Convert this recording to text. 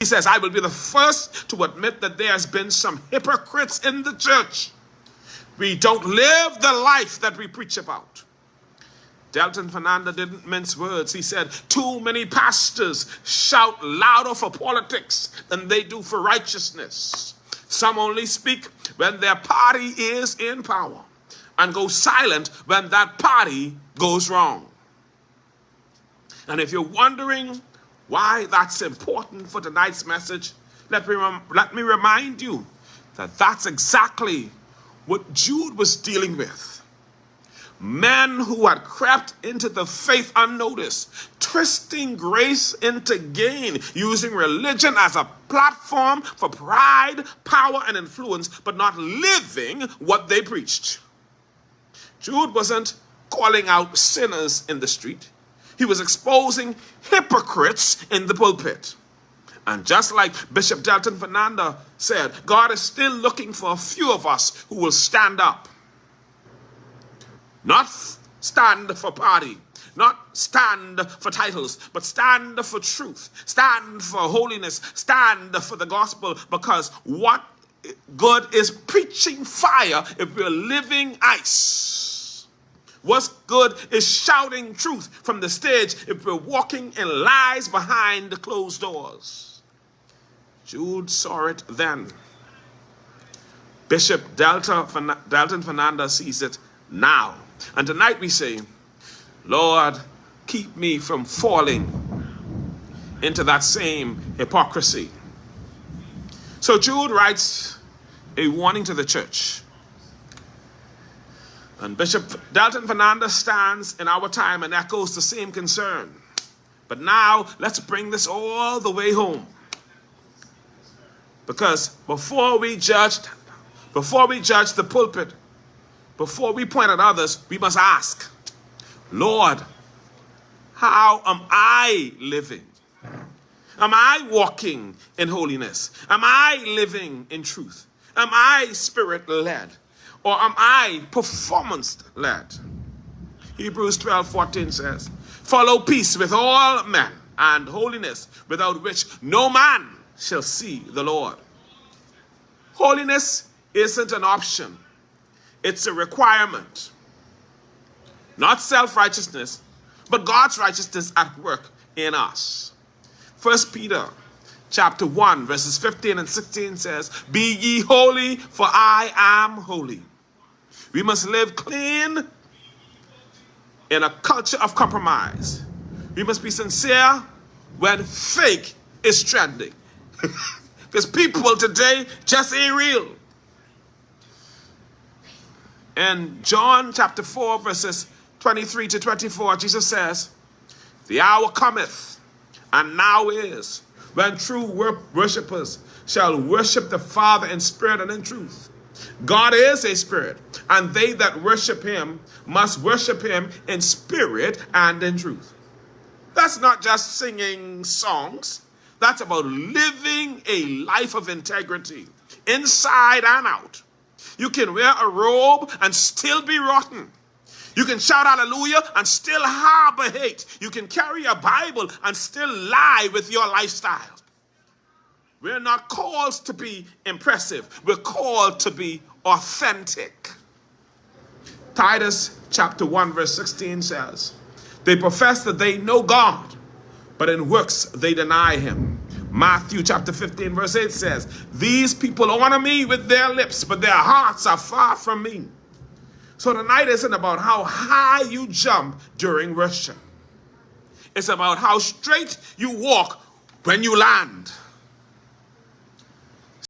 He says, I will be the first to admit that there has been some hypocrites in the church. We don't live the life that we preach about. Delton Fernanda didn't mince words. He said, too many pastors shout louder for politics than they do for righteousness. Some only speak when their party is in power and go silent when that party goes wrong. And if you're wondering why that's important for tonight's message, let me remind you that that's exactly what Jude was dealing with. Men who had crept into the faith unnoticed, twisting grace into gain, using religion as a platform for pride, power, and influence, but not living what they preached. Jude wasn't calling out sinners in the street. He was exposing hypocrites in the pulpit. And just like Bishop Delton Fernanda said, God is still looking for a few of us who will stand up. Not stand for party, not stand for titles, but stand for truth, stand for holiness, stand for the gospel, because what good is preaching fire if we're living ice? What's good is shouting truth from the stage if we're walking in lies behind the closed doors? Jude saw it then. Bishop Delton Fernanda sees it now. And tonight we say, Lord, keep me from falling into that same hypocrisy. So Jude writes a warning to the church. And Bishop Delton Fernanda stands in our time and echoes the same concern. But now let's bring this all the way home. Because before we judge the pulpit, before we point at others, we must ask, Lord, how am I living? Am I walking in holiness? Am I living in truth? Am I spirit-led? Or am I performance-led? Hebrews 12:14 says, follow peace with all men and holiness, without which no man shall see the Lord. Holiness isn't an option. It's a requirement. Not self-righteousness, but God's righteousness at work in us. 1 Peter chapter 1, verses 15 and 16 says, be ye holy, for I am holy. We must live clean in a culture of compromise. We must be sincere when fake is trending. Because people today just ain't real. In John chapter 4, verses 23 to 24, Jesus says, the hour cometh, and now is, when true worshipers shall worship the Father in spirit and in truth. God is a spirit, and they that worship him must worship him in spirit and in truth. That's not just singing songs. That's about living a life of integrity, inside and out. You can wear a robe and still be rotten. You can shout hallelujah and still harbor hate. You can carry a Bible and still lie with your lifestyle. We're not called to be impressive. We're called to be authentic. Titus chapter 1 verse 16 says, they profess that they know God, but in works they deny him. Matthew chapter 15 verse 8 says, these people honor me with their lips, but their hearts are far from me. So tonight isn't about how high you jump during worship. It's about how straight you walk when you land.